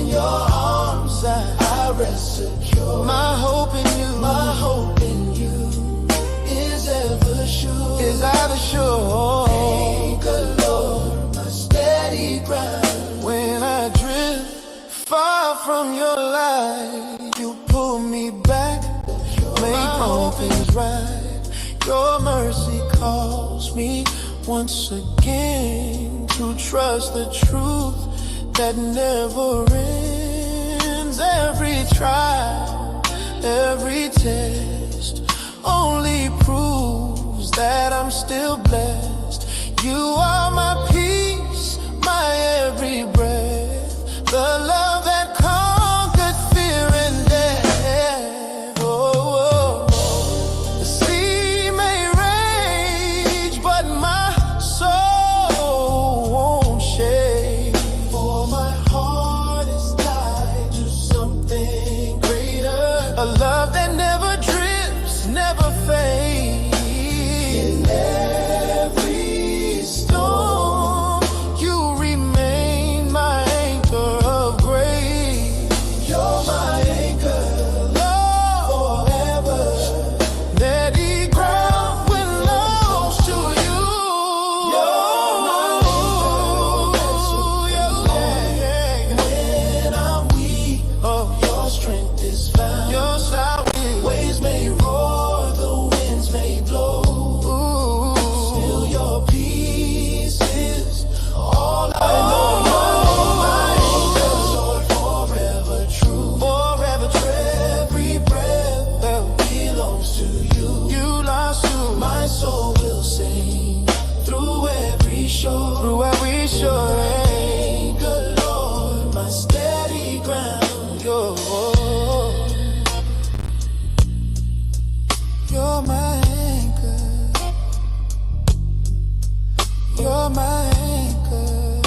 your arms I rest secure. My hope in you, my hope in you is ever sure. Is ever sure. Anchor, Lord, my steady ground. When I drift far from your light, you pull me back, make all things right. Your mercy calls me once again to trust the truth that never ends. Every trial, every test only proves that I'm still blessed. You are my peace, my every breath, the love that conquered fear and death. Oh, the sea may rage, but my soul won't shake. For my heart is tied to something greater, a love that never drifts, never fades. In every storm, you remain my anchor of grace. You're my anchor, Lord, forever. Steady ground when lost to you. You're my anchor, when I'm weak, your strength is found. Your side waves may roar, the winds may blow. Still your peace is all I know. You're my anchor, Lord, forever true. Forever true. Every breath that belongs to you. You lost to my soul will sing through every shore. Through every shore. Anchor, Lord, my steady ground. You're my anchor. You're my anchor.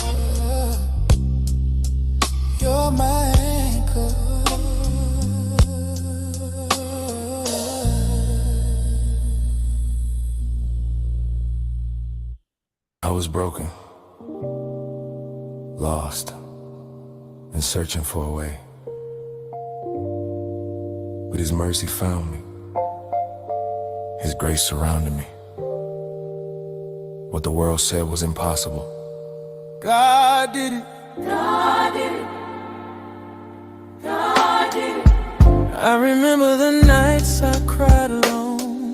You're my anchor. I was broken, lost, and searching for a way. But His mercy found me. His grace surrounded me. What the world said was impossible, God did it. God did it. God did it. I remember the nights I cried alone.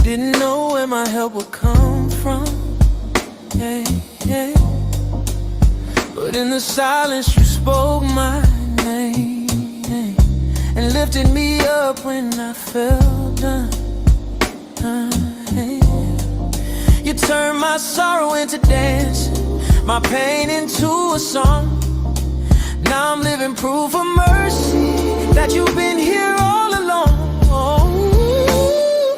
Didn't know where my help would come from. Yeah, yeah. But in the silence you spoke my name and lifted me up when I felt done. You turned my sorrow into dancing, my pain into a song. Now I'm living proof of mercy, that you've been here all along.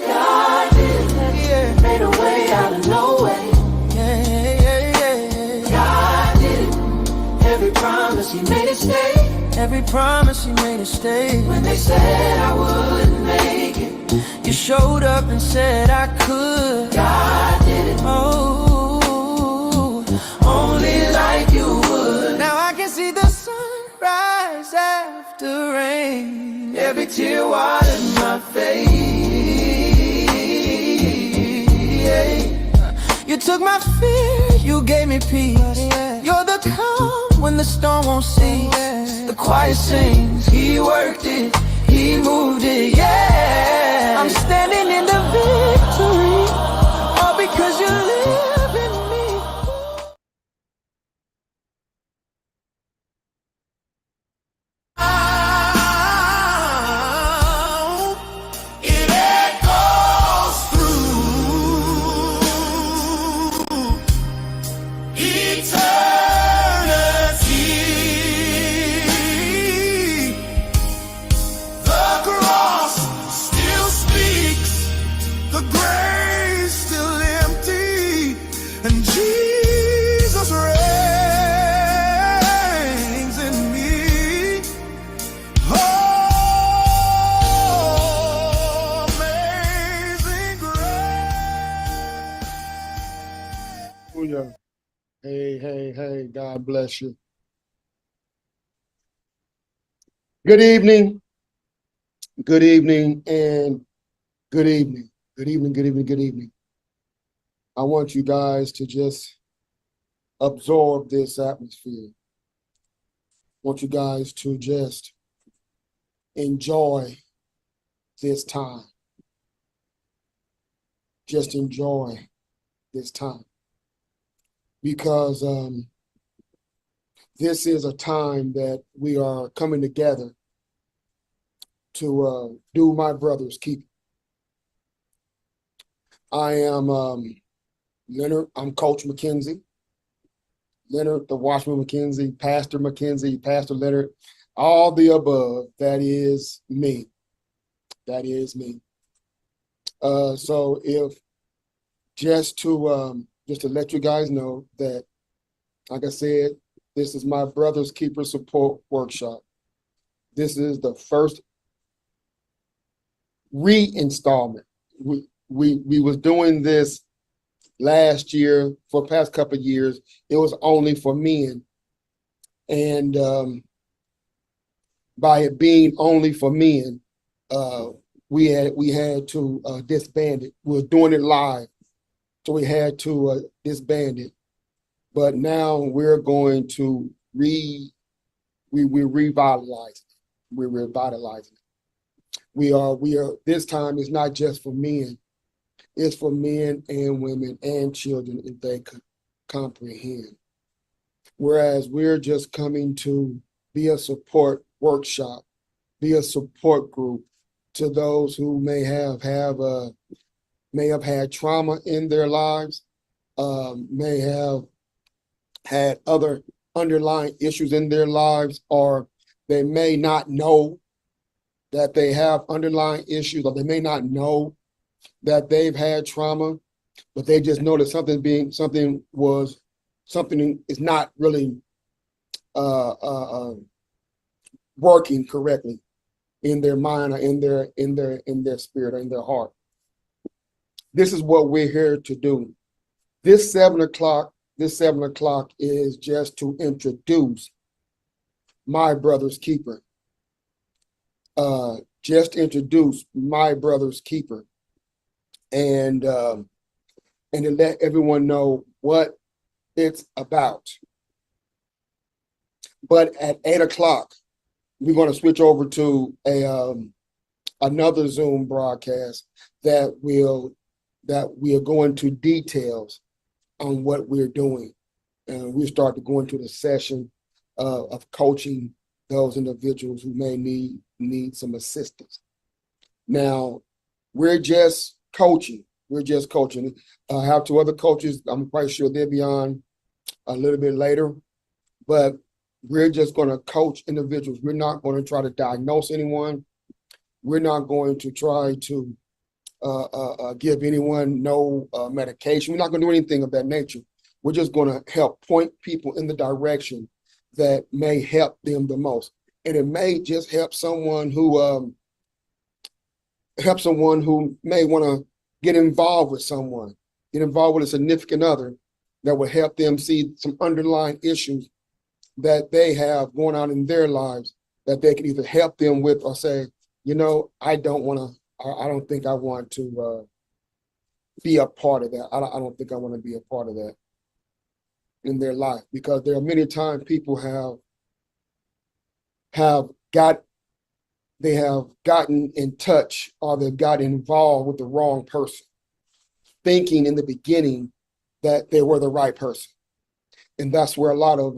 God did it, yeah. Made a way out of no way. Yeah, yeah, yeah. God did it. Every promise He made it stay. Every promise He made it stay. When they said I wouldn't make it, you showed up and said I could. God did it. Oh, only like you would. Now I can see the sunrise after rain. Every tear watered my face. You took my fear, you gave me peace. You're the calm when the storm won't cease. The choir sings, He worked it, He moved it, yeah. I'm standing in the victory, all because you live in me. It echoes through eternity. The cross still speaks, the grave still empty, and Jesus reigns in me. Oh, amazing grace. Hallelujah. Hey, hey, hey, God bless you. Good evening, good evening, and good evening. Good evening, good evening, good evening. I want you guys to just absorb this atmosphere. I want you guys to just enjoy this time. Just enjoy this time. Because this is a time that we are coming together to do my brother's keeping. I am Leonard, I'm Coach McKenzie. Leonard, the Watchman McKenzie, Pastor McKenzie, Pastor Leonard, all the above. That is me. That is me. So if just to let you guys know that, like I said, this is my brother's keeper support workshop. This is the first reinstallment. We was doing this last year for the past couple of years. It was only for men, and by it being only for men, we had to disband it. We were doing it live, so we had to disband it. But now we're going to we're revitalizing. We're revitalizing. We are this time is not just for men. It's for men and women and children if they could comprehend. Whereas we're just coming to be a support workshop, be a support group to those who may have had trauma in their lives, may have had other underlying issues in their lives, or they may not know that they have underlying issues, or they may not know that they've had trauma, but they just know that something is not really working correctly in their mind or in their spirit or in their heart. This is what we're here to do. This 7 o'clock is just to introduce my brother's keeper. Just introduce my brother's keeper, and to let everyone know what it's about. But at 8 o'clock, we're going to switch over to another Zoom broadcast that will go into details on what we're doing, and we start to go into the session of coaching those individuals who may need some assistance. Now, we're just coaching. I have 2 other coaches. I'm quite sure they'll be on a little bit later, but we're just going to coach individuals. We're not going to try to diagnose anyone. We're not going to try to give anyone no medication. We're not going to do anything of that nature. We're just going to help point people in the direction that may help them the most. And it may just help someone who may want to get involved with a significant other that will help them see some underlying issues that they have going on in their lives that they can either help them with or say, I don't think I want to be a part of that. I don't think I want to be a part of that in their life, because there are many times people have gotten in touch, or they've got involved with the wrong person, thinking in the beginning that they were the right person. And that's where a lot of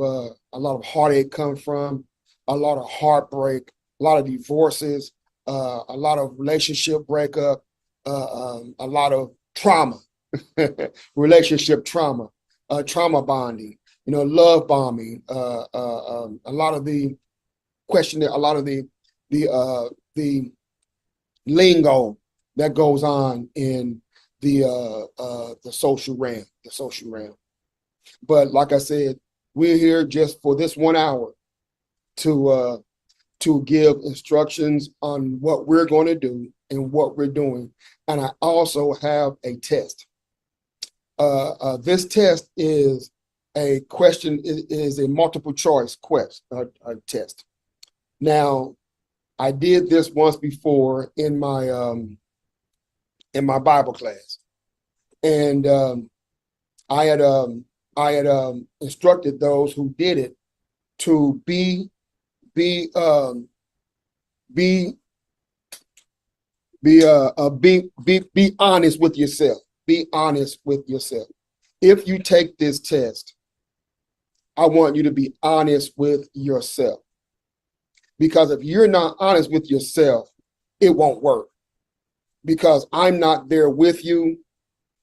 heartache comes from, a lot of heartbreak, a lot of divorces, a lot of relationship breakup, a lot of trauma, relationship trauma, trauma bonding, love bombing, a lot of the lingo that goes on in the social realm. But like I said, we're here just for this 1 hour to give instructions on what we're going to do and what we're doing. And I also have a test. This test is a question, is a multiple choice test. Now, I did this once before in my Bible class, and I had instructed those who did it to be be be honest with yourself. Be honest with yourself. If you take this test, I want you to be honest with yourself. Because if you're not honest with yourself, it won't work. Because I'm not there with you.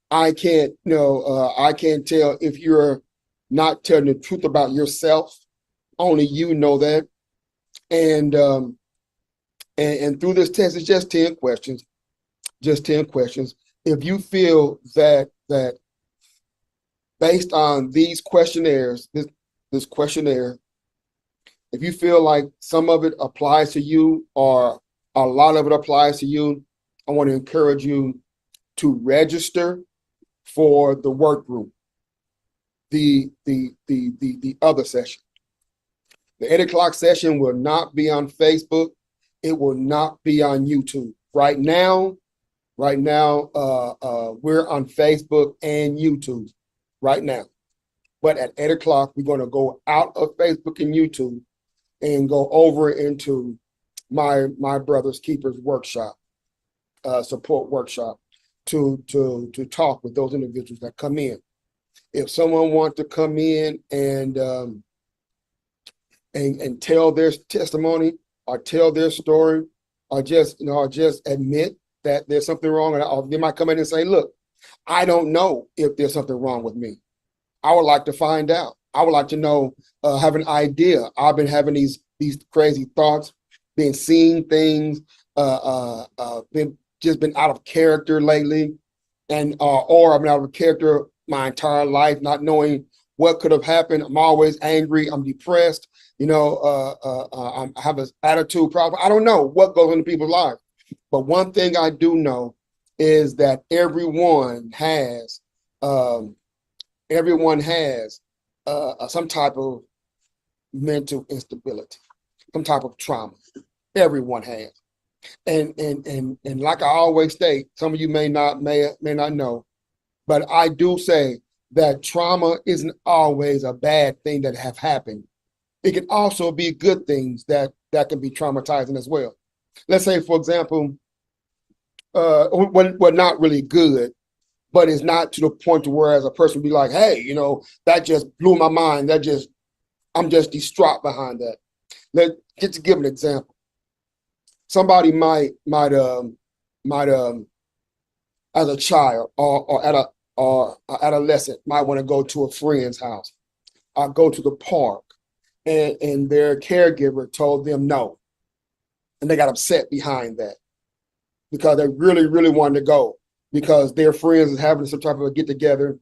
I can't, I can't tell if you're not telling the truth about yourself. Only you know that. And through this test, it's just 10 questions. Just 10 questions. If you feel that based on these questionnaires, this questionnaire, if you feel like some of it applies to you or a lot of it applies to you, I want to encourage you to register for the work group, the other session. The 8 o'clock session will not be on Facebook. It will not be on YouTube. Right now, we're on Facebook and YouTube right now. But at 8 o'clock, we're going to go out of Facebook and YouTube and go over into my brother's keepers workshop, support workshop, to talk with those individuals that come in. If someone wants to come in and tell their testimony or tell their story, or just admit that there's something wrong, or they might come in and say, "Look, I don't know if there's something wrong with me. I would like to find out. I would like to know, have an idea. I've been having these crazy thoughts, been seeing things, been out of character lately, and or I've been out of character my entire life, not knowing what could have happened. I'm always angry. I'm depressed. I have an attitude problem. I don't know what goes into people's lives, but one thing I do know is that everyone has some type of mental instability, some type of trauma. Everyone has. And like I always state, some of you may not know, but I do say that trauma isn't always a bad thing that have happened. It can also be good things that can be traumatizing as well. Let's say, for example, well, not really good, but it's not to the point to where as a person be like, hey, that just blew my mind. I'm just distraught behind that. Let's give an example. Somebody might as a child or adolescent might want to go to a friend's house or go to the park, and their caregiver told them no, and they got upset behind that because they really, really wanted to go because their friends is having some type of a get together,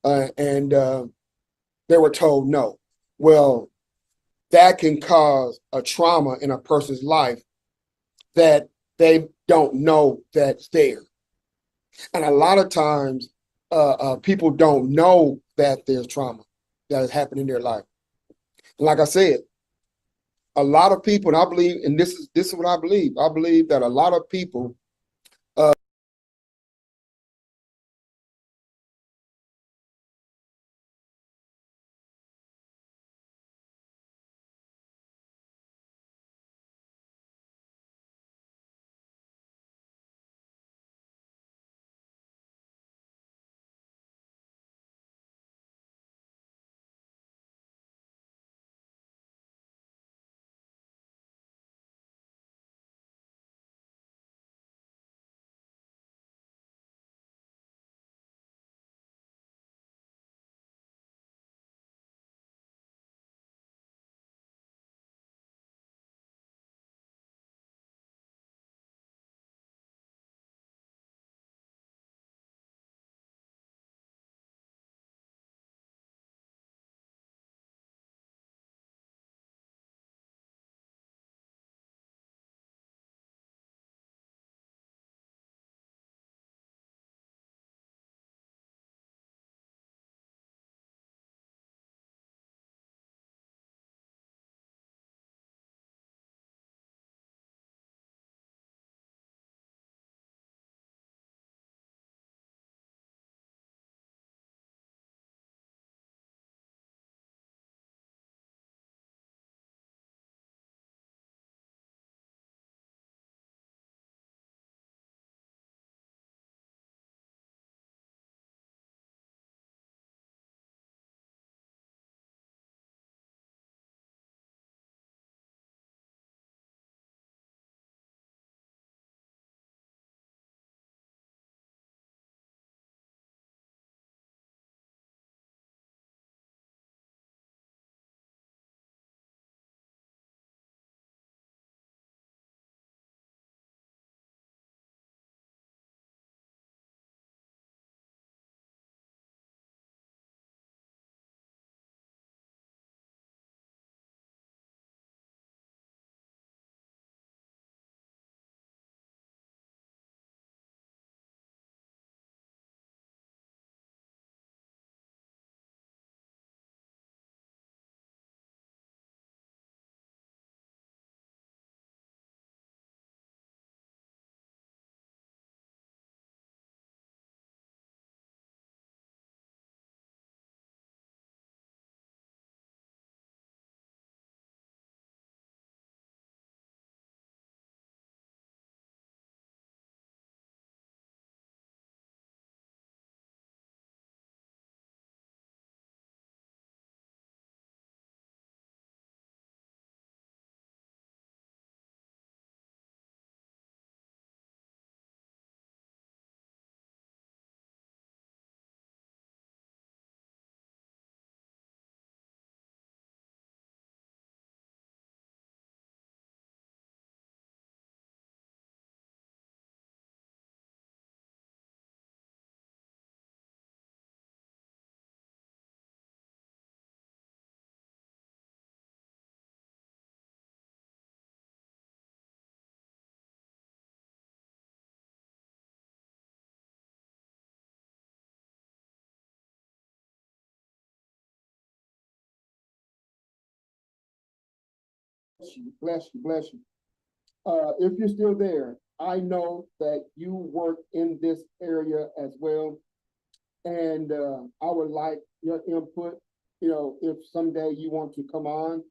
and they were told no. Well, that can cause a trauma in a person's life that they don't know that's there. And a lot of times, people don't know that there's trauma that has happened in their life. And like I said, a lot of people, and I believe, and this is what I believe. I believe that a lot of people Bless you, bless you. If you're still there, I know that you work in this area as well. And I would like your input, you know, if someday you want to come on,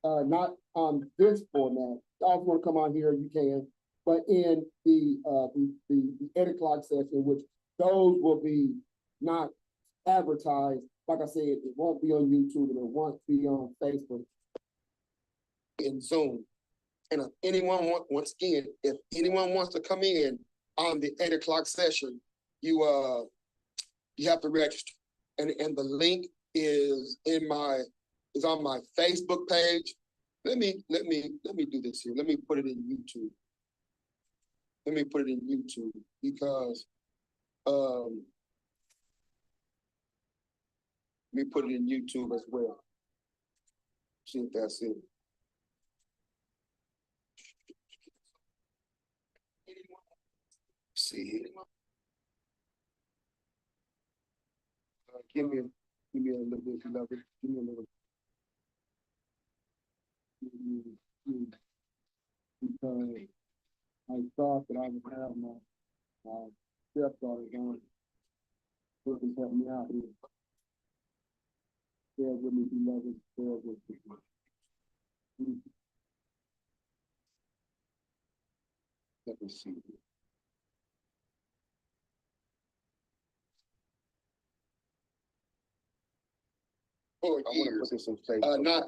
not on this format, I want to come on here, you can, but in the 8 o'clock session, which those will be not advertised. Like I said, it won't be on YouTube, and it won't be on Facebook and Zoom. And if anyone once again, if anyone wants to come in on the 8 o'clock session, you have to register. And the link is on my Facebook page. Let me do this here. Let me put it in YouTube. Let me put it in YouTube because let me put it in YouTube as well. See if that's it. See here. Give me a little bit, love it. Give me a little. Because I thought that I would have my stepdaughter on. Who can help me out here. Bear with me, beloved. Bear with me. Let me see. For years. Not,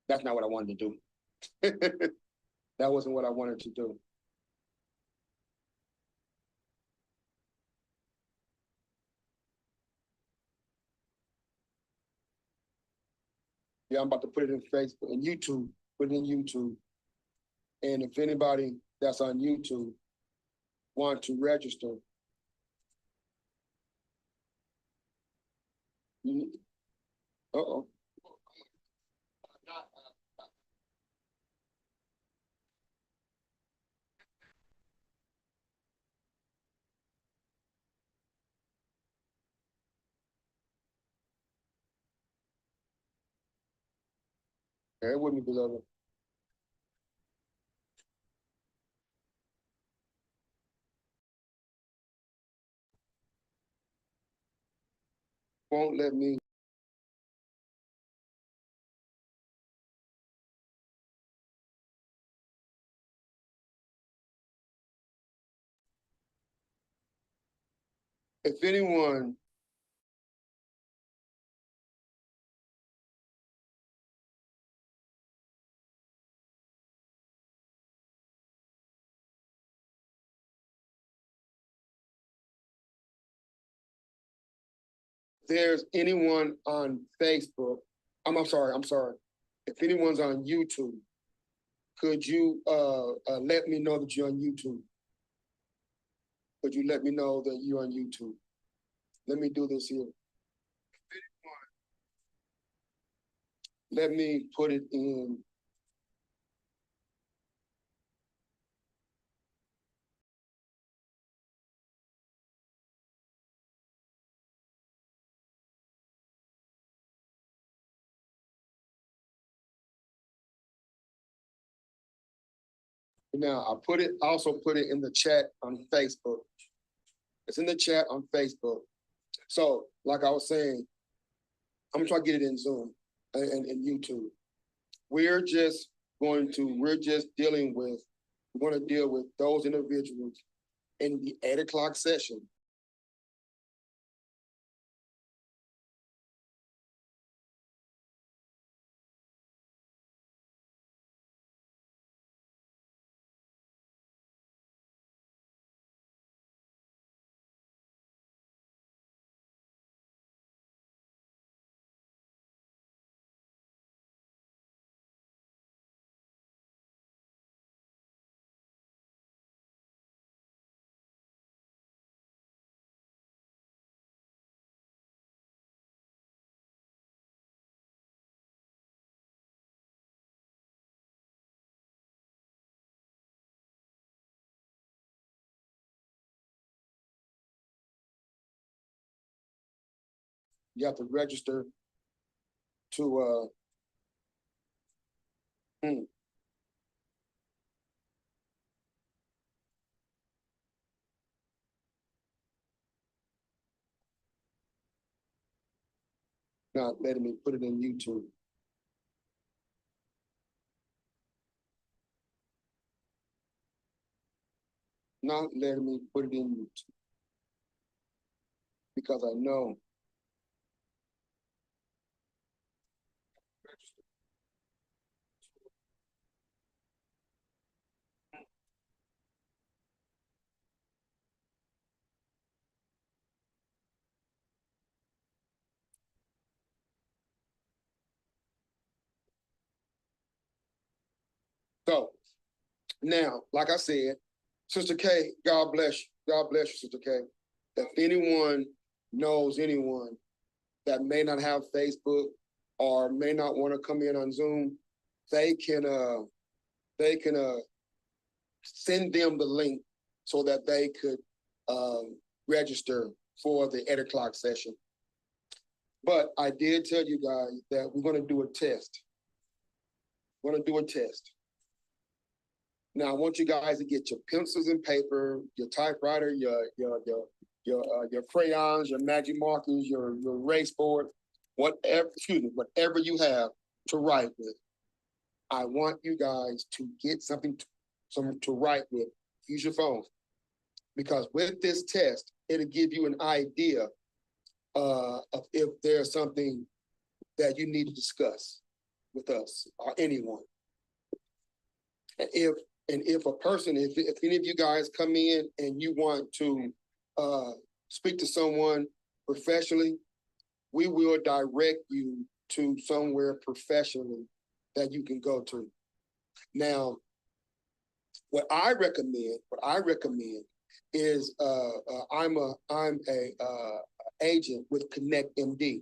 that's not what I wanted to do. That wasn't what I wanted to do. Yeah, I'm about to put it in Facebook and YouTube, put it in YouTube. And if anybody that's on YouTube want to register, uh-oh. Bear with me, beloved. Won't let me. If anyone there's anyone on Facebook, I'm sorry. If anyone's on YouTube, could you let me know that you're on YouTube? Could you let me know that you're on YouTube? Let me do this here. Let me put it in. Now also put it in the chat on Facebook. It's in the chat on Facebook. So like I was saying, I'm gonna try to get it in Zoom and YouTube. We're just dealing with, we're gonna deal with those individuals in the 8 o'clock session. You have to register to Mm. Not letting me put it in YouTube. Not letting me put it in YouTube because I know. So now, like I said, Sister K, God bless you. God bless you, Sister K. If anyone knows anyone that may not have Facebook or may not want to come in on Zoom, they can send them the link so that they could register for the 8 o'clock session. But I did tell you guys that we're going to do a test. We're going to do a test. Now I want you guys to get your pencils and paper, your typewriter, your crayons, your magic markers, your erase board, whatever you have to write with. I want you guys to get something to write with. Use your phone, because with this test, it'll give you an idea of if there's something that you need to discuss with us or anyone. And if a person, if any of you guys come in and you want to speak to someone professionally, we will direct you to somewhere professionally that you can go to. Now, what I recommend is I'm a agent with Connect MD,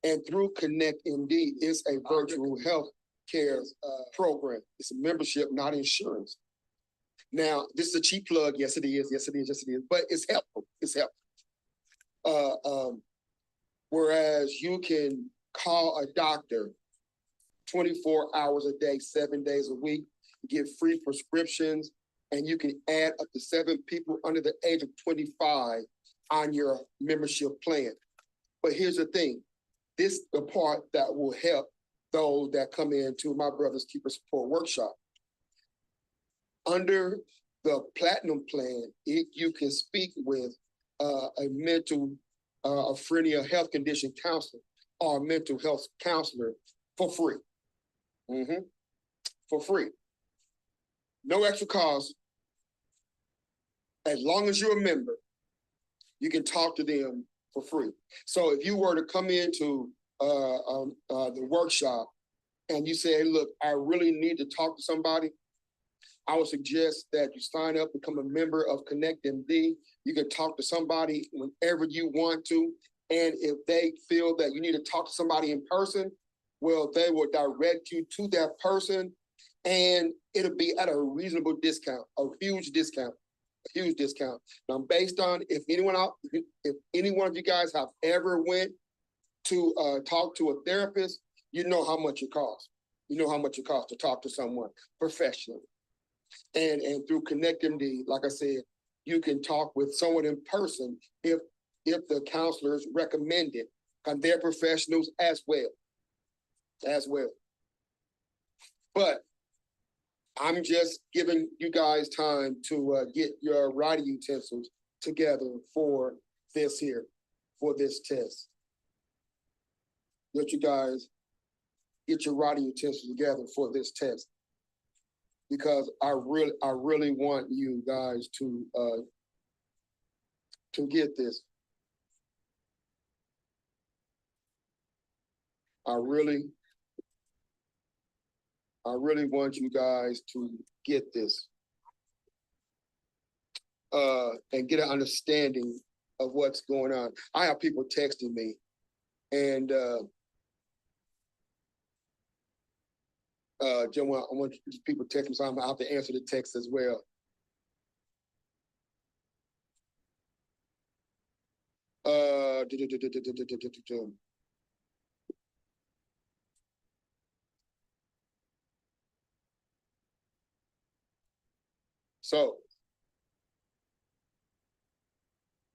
and through Connect MD is a virtual health care program. It's a membership, not insurance. Now, this is a cheap plug. Yes, it is. Yes, it is. Yes, it is. But it's helpful. It's helpful. Whereas you can call a doctor 24 hours a day, 7 days a week, get free prescriptions, and you can add up to 7 people under the age of 25 on your membership plan. But here's the thing. This is the part that will help those that come into my Brother's Keeper Support Workshop. Under the Platinum plan, you can speak with a mental schizophrenia health condition counselor or a mental health counselor for free. For free. No extra cost. As long as you're a member, you can talk to them for free. So if you were to come into the workshop and you say, hey, look, I really need to talk to somebody, I would suggest that you sign up, become a member of Connect MD. You can talk to somebody whenever you want to. And if they feel that you need to talk to somebody in person, well, they will direct you to that person, and it'll be at a reasonable discount, a huge discount. Now, based on if any one of you guys have ever went to talk to a therapist, you know how much it costs. You know how much it costs to talk to someone professionally. And through ConnectMD, like I said, you can talk with someone in person if the counselors recommend it, and they're professionals as well. But I'm just giving you guys time to get your writing utensils together for this test. Let you guys get your writing utensils together for this test, because I really want you guys to get this. I really want you guys to get this and get an understanding of what's going on. I have people texting me, and Jim, I want people texting me, so I'm gonna have to answer the text as well. So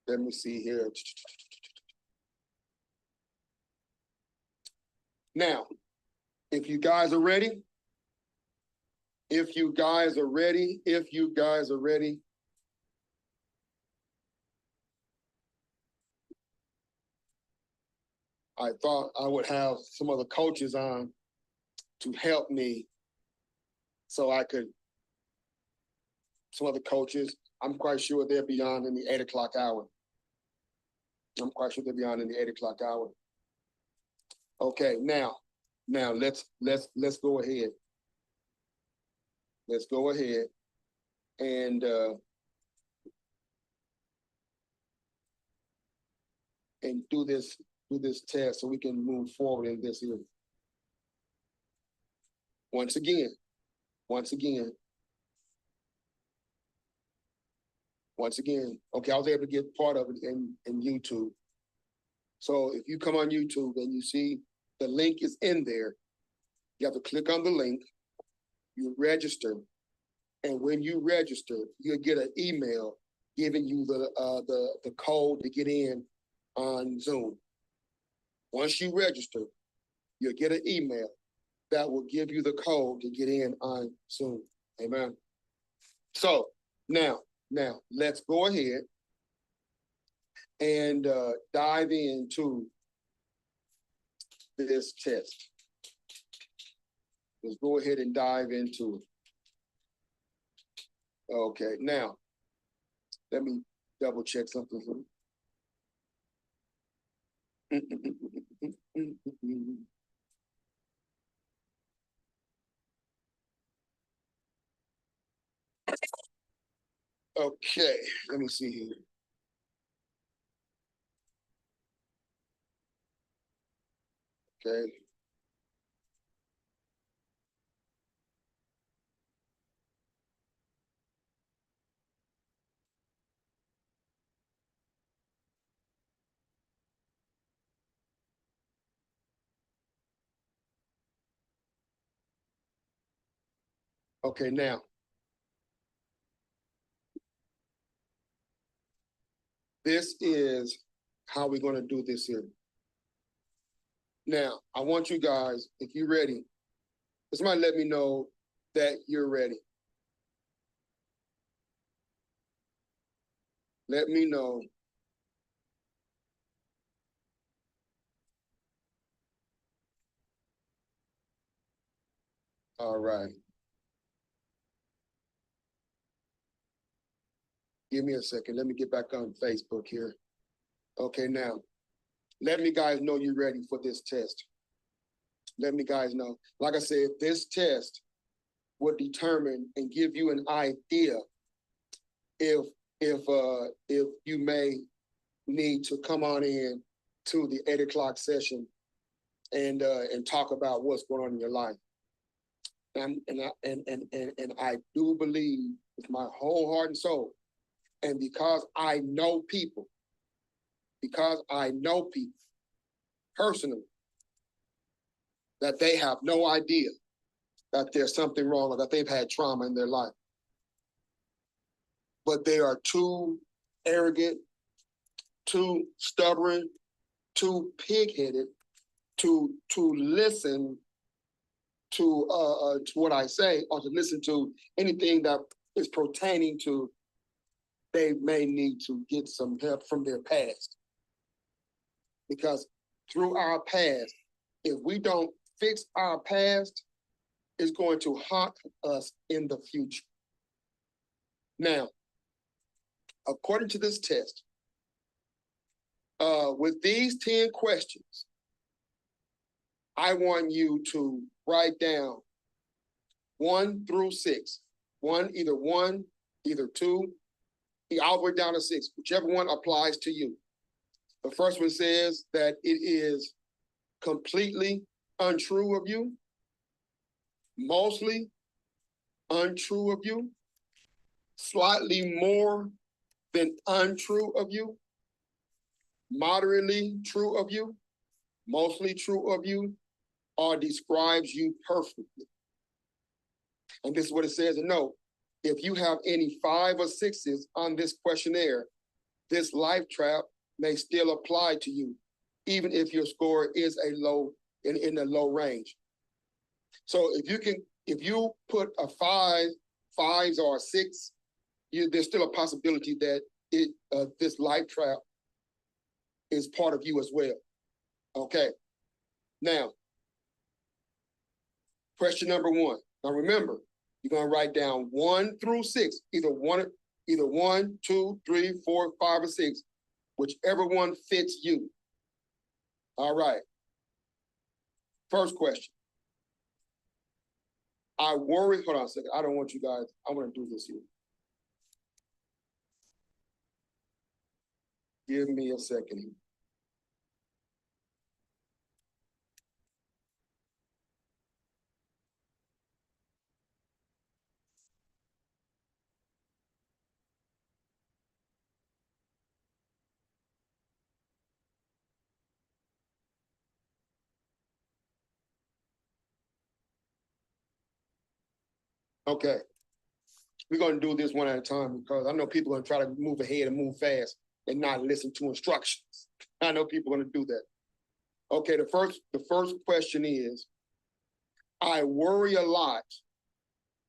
let me see here. Now, if you guys are ready, if you guys are ready, I thought I would have some of the coaches on to help me so I could, some of the coaches, I'm quite sure they'll be on in the 8 o'clock hour. I'm quite sure they'll be on in the 8 o'clock hour. Okay, now let's go ahead. Let's go ahead and do this test so we can move forward in this here. Once again, okay, I was able to get part of it in YouTube. So if you come on YouTube and you see the link is in there, you have to click on the link, you register, and when you register, you'll get an email giving you the code to get in on Zoom. Once you register, you'll get an email that will give you the code to get in on Zoom. Amen. So now let's go ahead and dive into this test. Let's go ahead and dive into it. Okay, now let me double check something for you. Okay, let me see here. Okay. Okay, now this is how we're going to do this here. Now, I want you guys, if you're ready, somebody let me know that you're ready. Let me know. All right. Give me a second. Let me get back on Facebook here. Okay, now, let me guys know you're ready for this test. Let me guys know. Like I said, this test will determine and give you an idea if you may need to come on in to the 8 o'clock session and talk about what's going on in your life. And I do believe with my whole heart and soul, and because I know people personally, that they have no idea that there's something wrong or that they've had trauma in their life. But they are too arrogant, too stubborn, too pig-headed to listen to what I say or to listen to anything that is pertaining to they may need to get some help from their past. Because through our past, if we don't fix our past, it's going to haunt us in the future. Now, according to this test, with these 10 questions, I want you to write down 1 through 6. Either 2, all the way down to 6, whichever one applies to you. The first one says that it is completely untrue of you, mostly untrue of you, slightly more than untrue of you, moderately true of you, mostly true of you, or describes you perfectly. And this is what it says in note. If you have any 5 or 6s on this questionnaire, this life trap may still apply to you, even if your score is a low in the low range. So if you put a 5 or a 6, there's still a possibility that this life trap is part of you as well. Okay. Now, question number 1. Now remember, you're gonna write down 1 through 6, either 1, 2, 3, 4, 5, or 6, whichever one fits you. All right. First question. I worry, hold on a second. I don't want you guys, I want to do this here. Give me a second here. Okay. We're going to do this one at a time because I know people are going to try to move ahead and move fast and not listen to instructions. I know people are going to do that. Okay, the first question is, I worry a lot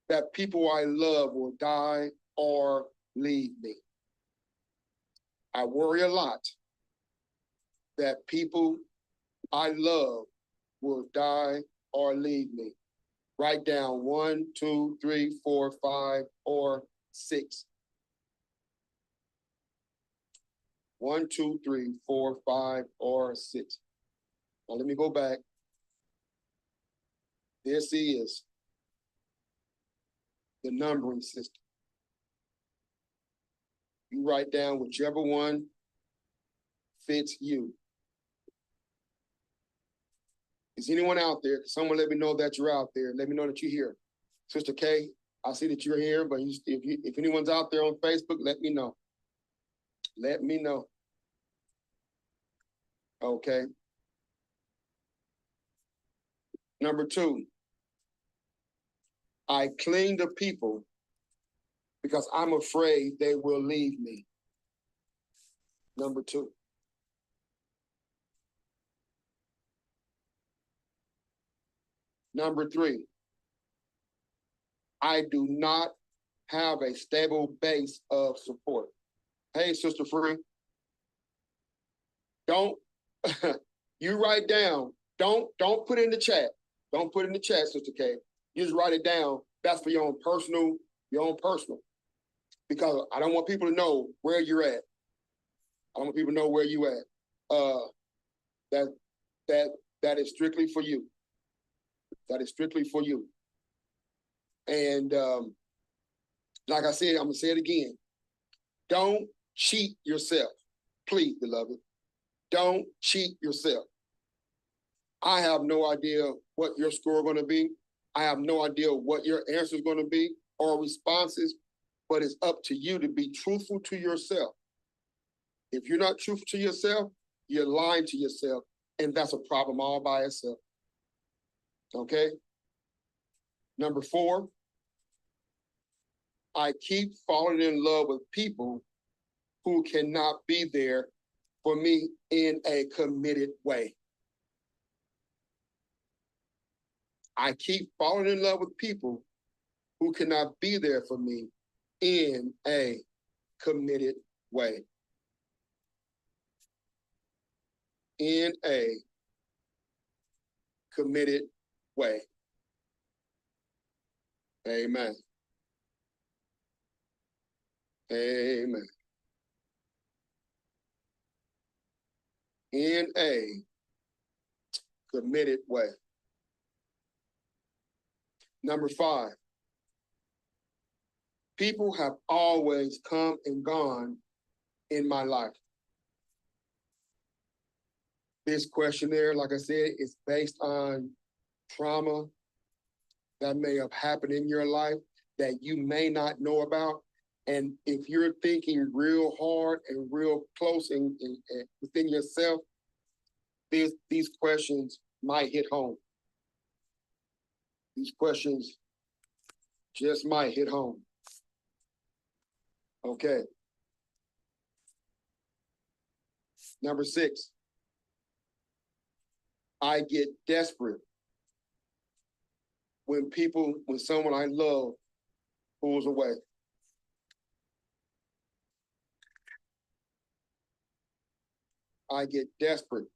that people I love will die or leave me. I worry a lot that people I love will die or leave me. Write down 1, 2, 3, 4, 5, or 6. 1, 2, 3, 4, 5, or 6. Now let me go back. This is the numbering system. You write down whichever one fits you. Is anyone out there? Someone let me know that you're out there. Let me know that you're here. Sister K, I see that you're here, but if anyone's out there on Facebook, let me know. Let me know. Okay. Number 2, I cling to people because I'm afraid they will leave me. Number 2. Number 3, I do not have a stable base of support. Hey, Sister Free, don't, you write down, don't put it in the chat. Don't put it in the chat, Sister K. You just write it down. That's for your own personal. Because I don't want people to know where you're at. I don't want people to know where you at. That is strictly for you. That is strictly for you. And like I said, I'm gonna say it again. Don't cheat yourself. Please, beloved. Don't cheat yourself. I have no idea what your score is gonna be. I have no idea what your answer is gonna be or responses, but it's up to you to be truthful to yourself. If you're not truthful to yourself, you're lying to yourself, and that's a problem all by itself. Okay? Number 4, I keep falling in love with people who cannot be there for me in a committed way. I keep falling in love with people who cannot be there for me in a committed way. In a committed way. Amen. Amen. In a committed way. Number 5, people have always come and gone in my life. This questionnaire, like I said, is based on trauma that may have happened in your life that you may not know about. And if you're thinking real hard and real close and within yourself, these questions might hit home. These questions just might hit home. Okay. Number 6, I get desperate when someone I love pulls away. I get desperate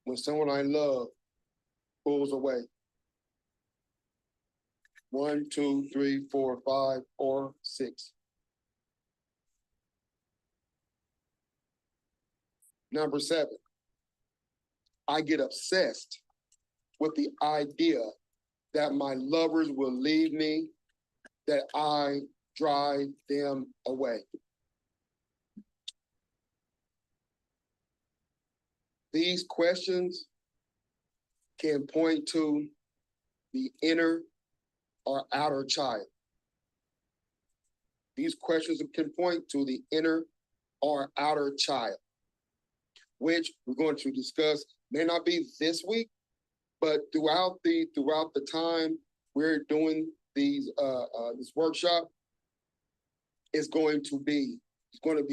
when someone I love pulls away. 1, 2, 3, 4, 5, or 6. Number 7, I get obsessed with the idea that my lovers will leave me, that I drive them away. These questions can point to the inner or outer child. These questions can point to the inner or outer child, which we're going to discuss. May not be this week, but throughout the time we're doing this workshop, it's going to be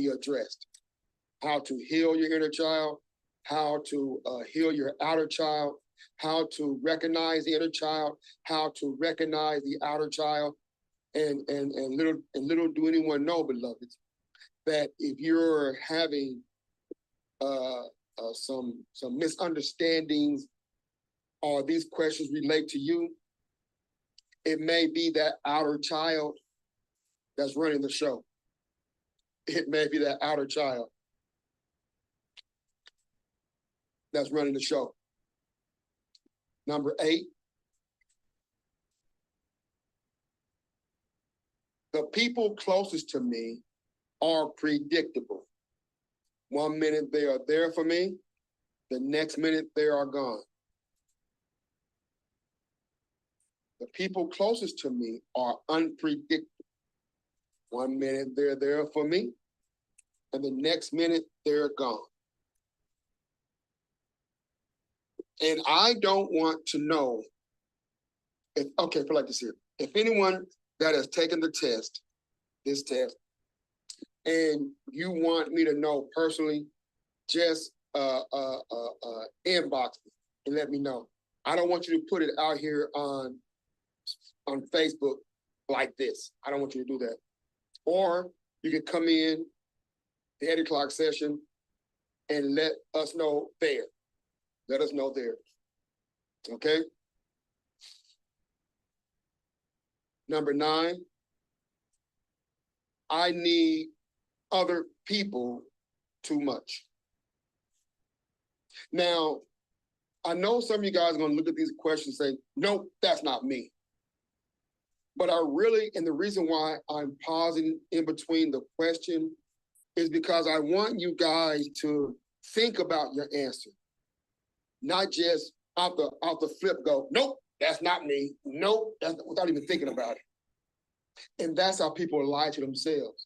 addressed. How to heal your inner child, how to heal your outer child, how to recognize the inner child, how to recognize the outer child, and little do anyone know, beloveds, that if you're having some misunderstandings or these questions relate to you, it may be that outer child that's running the show. It may be that outer child that's running the show. Number 8, the people closest to me are predictable. 1 minute they are there for me, the next minute they are gone. The people closest to me are unpredictable. 1 minute they're there for me, and the next minute they're gone. And I don't want to know put like this here. If anyone that has taken this test, and you want me to know personally, just inbox me and let me know. I don't want you to put it out here on Facebook like this. I don't want you to do that. Or you can come in the 8 o'clock session and let us know there. Let us know there. Okay? Number 9, I need other people too much. Now, I know some of you guys are going to look at these questions and say, nope, that's not me. But and the reason why I'm pausing in between the question is because I want you guys to think about your answer. Not just out the flip go, nope, that's not me. Nope, without even thinking about it. And that's how people lie to themselves,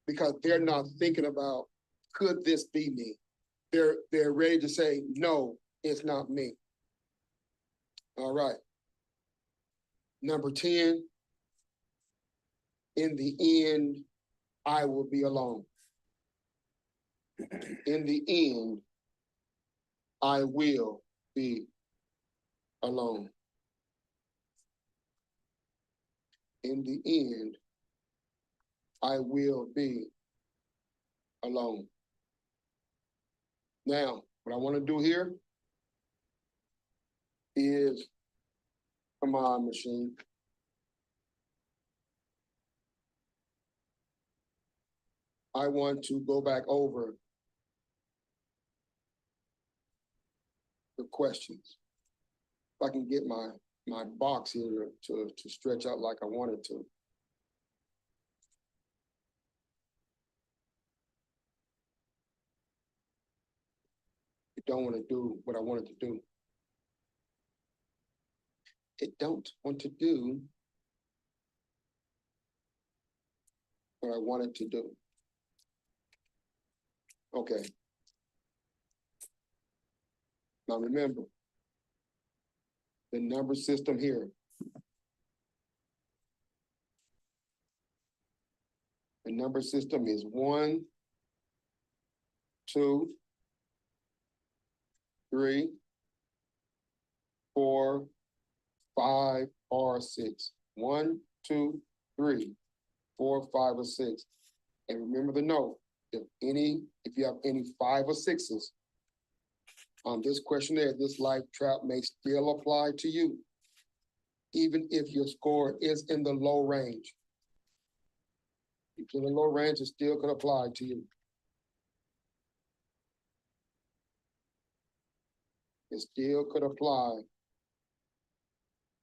because they're not thinking about, could this be me? They're ready to say, no, it's not me. All right. Number 10, in the end, I will be alone. In the end, I will be alone. In the end, I will be alone. Now, what I want to do here is, come on, machine. I want to go back over the questions. If I can get my box here to stretch out like I wanted to. It don't want to do what I wanted to do. It don't want to do what I wanted to do. Okay. Now remember, the number system here. The number system is 1, 2, 3, 4, 5, or 6. 1, 2, 3, 4, 5, or 6. And remember the note, if you have any 5 or 6s on this questionnaire, this life trap may still apply to you, even if your score is in the low range. If you're in the low range, it still could apply to you. It still could apply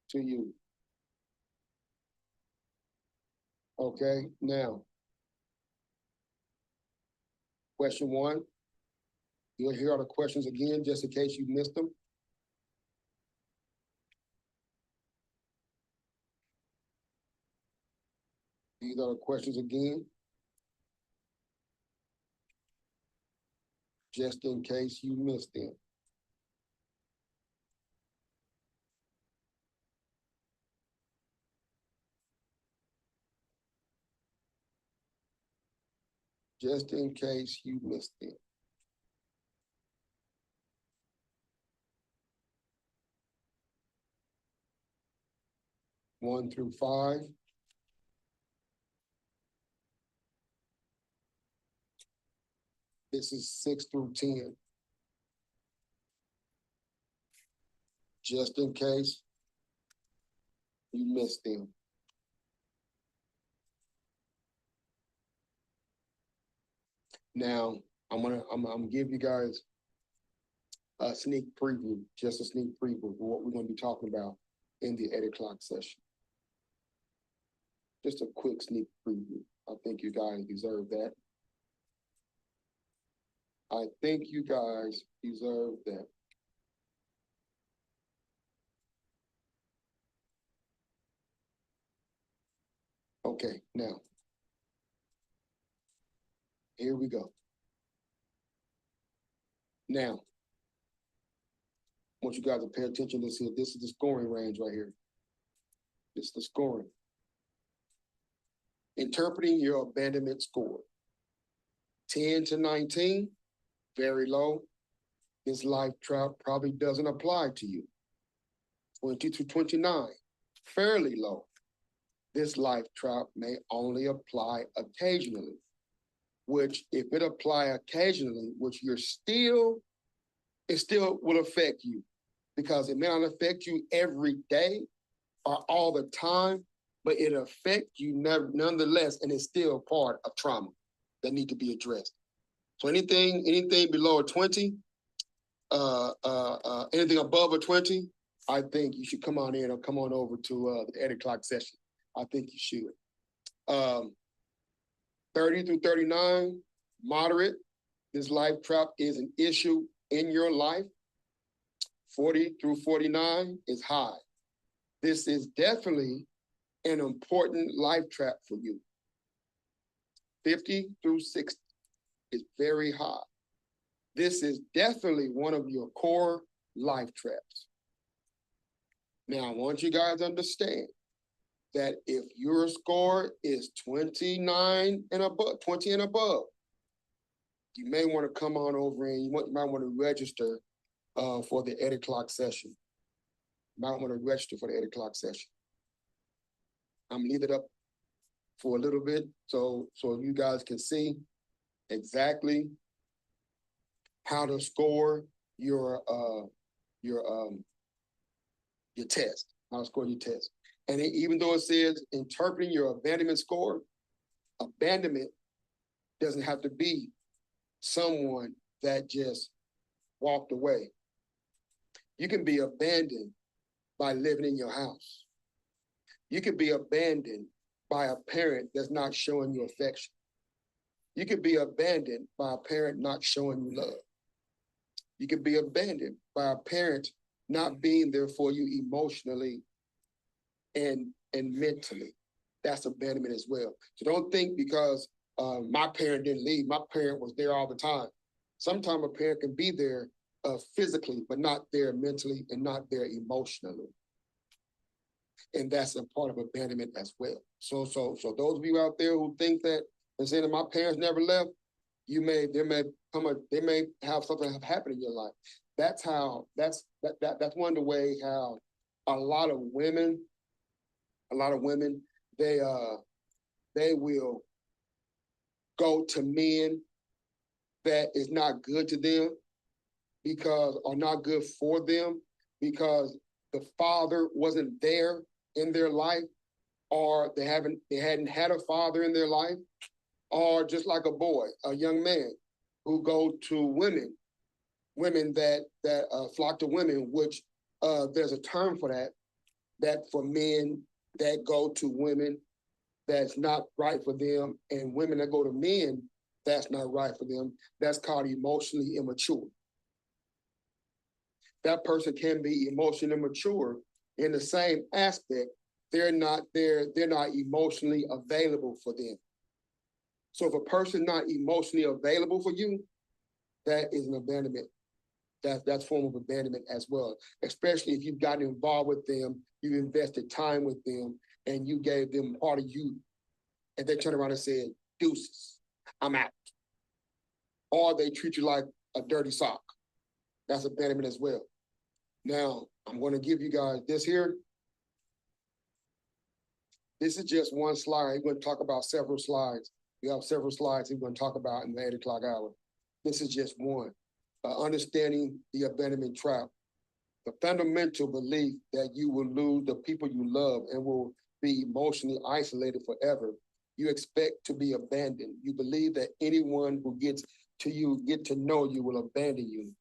to you. Okay, now, question 1. You'll hear all the questions again, just in case you missed them. These are the questions again, just in case you missed them. Just in case you missed them. One through 5. This is 6 through 10. Just in case you missed them. Now, I'm gonna give you guys a sneak preview, just a sneak preview of what we're gonna be talking about in the 8 o'clock session. Just a quick sneak preview. I think you guys deserve that. I think you guys deserve that. Okay, now, here we go. Now, I want you guys to pay attention to this here. This is the scoring range right here. This is the scoring. Interpreting your abandonment score. 10 to 19, very low. This life trap probably doesn't apply to you. 20 to 29, fairly low. This life trap may only apply occasionally, which if it apply occasionally, which it still will affect you, because it may not affect you every day or all the time, but it affects you nonetheless, and it's still part of trauma that need to be addressed. So anything below a 20, anything above a 20, I think you should come on in or come on over to the 8 o'clock session. I think you should. 30 through 39, moderate. This life trap is an issue in your life. 40 through 49 is high. This is definitely an important life trap for you. 50 through 60 is very high. This is definitely one of your core life traps. Now, I want you guys to understand that if your score is 29 and above, 20 and above, you may want to come on over and you might want to register for the 8 o'clock session. You might want to register for the 8 o'clock session. I'm gonna leave it up for a little bit so you guys can see exactly how to score your test, how to score your test. And even though it says interpreting your abandonment score, abandonment doesn't have to be someone that just walked away. You can be abandoned by living in your house. You could be abandoned by a parent that's not showing you affection. You could be abandoned by a parent not showing you love. You could be abandoned by a parent not being there for you emotionally and mentally. That's abandonment as well. So don't think because my parent didn't leave, my parent was there all the time. Sometimes a parent can be there physically, but not there mentally and not there emotionally. And that's a part of abandonment as well. So those of you out there who think that and saying that my parents never left, they may have something have happened in your life. That's one of the ways how a lot of women, they will go to men that is not good to them or not good for them because the father wasn't there in their life, or they hadn't had a father in their life, or just like a young man who go to women that flock to women, which there's a term for that for men that go to women that's not right for them, and women that go to men that's not right for them, that's called emotionally immature. That person can be emotionally immature in the same aspect. They're not emotionally available for them. So if a person not emotionally available for you, that is an abandonment. That's form of abandonment as well, especially if you've gotten involved with them, you invested time with them, and you gave them part of you, and they turn around and said, deuces, I'm out. Or they treat you like a dirty sock. That's abandonment as well. Now, I'm going to give you guys this here. This is just one slide. We're going to talk about several slides. We have several slides we're going to talk about in the 8 o'clock hour. This is just one. Understanding the abandonment trap. The fundamental belief that you will lose the people you love and will be emotionally isolated forever. You expect to be abandoned. You believe that anyone who gets to know you will abandon you.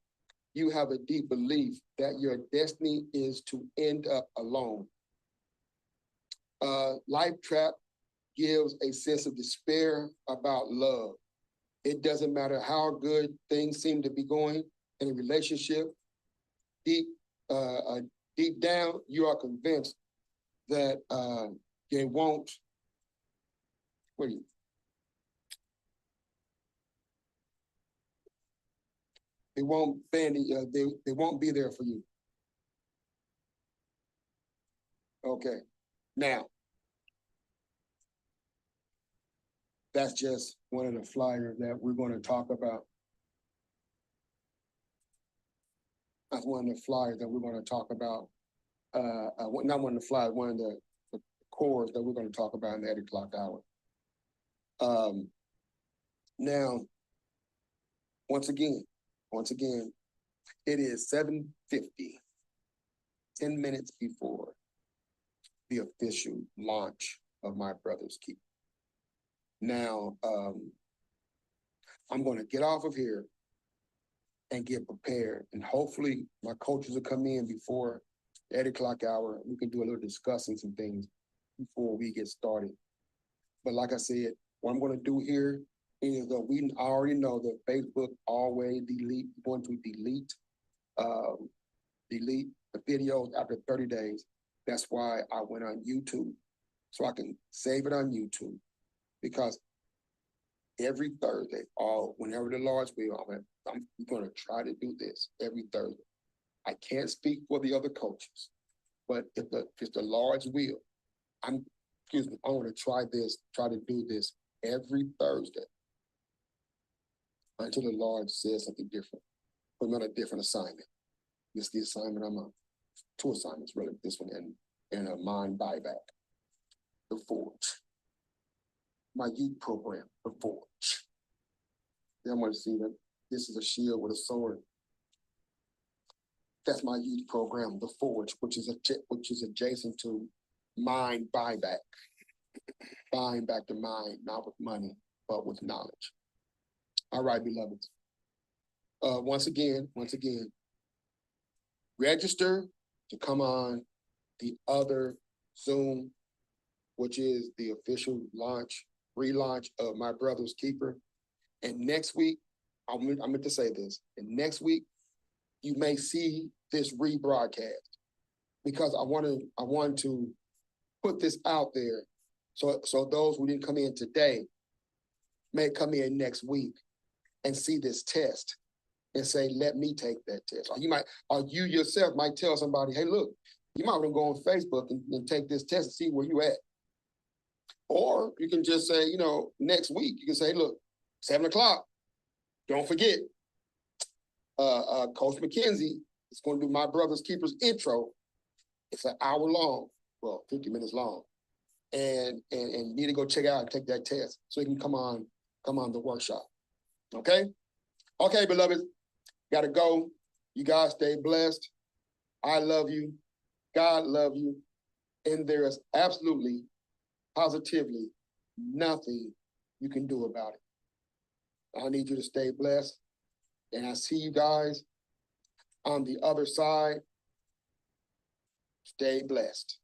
You have a deep belief that your destiny is to end up alone. Life trap gives a sense of despair about love. It doesn't matter how good things seem to be going in a relationship. Deep down, you are convinced that they won't. They won't they won't be there for you. Okay, now that's just one of the flyers that we're going to talk about. That's one of the flyers that we're going to talk about. Not one of the flyers, one of the cores that we're going to talk about in the 8 o'clock hour. Now, once again, it is 7:50, 10 minutes before the official launch of My Brother's Keeper. Now, I'm going to get off of here and get prepared, and hopefully my coaches will come in before the 8 o'clock hour. We can do a little discussing some things before we get started. But like I said, what I'm going to do here is that we already know that Facebook always going to delete the videos after 30 days. That's why I went on YouTube, so I can save it on YouTube, because every Thursday, whenever the Lord's will, I'm going to try to do this every Thursday. I can't speak for the other coaches, but if it's the Lord's will, I want to try to do this every Thursday until the Lord says something different. Put me on a different assignment. This is the assignment I'm on. 2 assignments, really. This one and a mind buyback. The Forge. My youth program, The Forge. Then I want to see that this is a shield with a sword. That's my youth program, The Forge, which is adjacent to mind buyback. Buying back the mind, not with money, but with knowledge. All right, beloveds. Once again, register to come on the other Zoom, which is the official relaunch of My Brother's Keeper. And next week, I meant to say this, and next week, you may see this rebroadcast, because I want to put this out there, so those who didn't come in today may come in next week and see this test and say, let me take that test. Or you yourself might tell somebody, hey, look, you might want to go on Facebook and take this test and see where you at. Or you can just say, you know, next week, you can say, look, 7 o'clock, don't forget, Coach McKenzie is going to do my brother's keeper's intro. It's an hour long, well, 50 minutes long. And you need to go check out and take that test so you can come on the workshop. Okay? Okay, beloved, gotta go. You guys stay blessed. I love you. God love you. And there is absolutely, positively nothing you can do about it. I need you to stay blessed. And I see you guys on the other side. Stay blessed.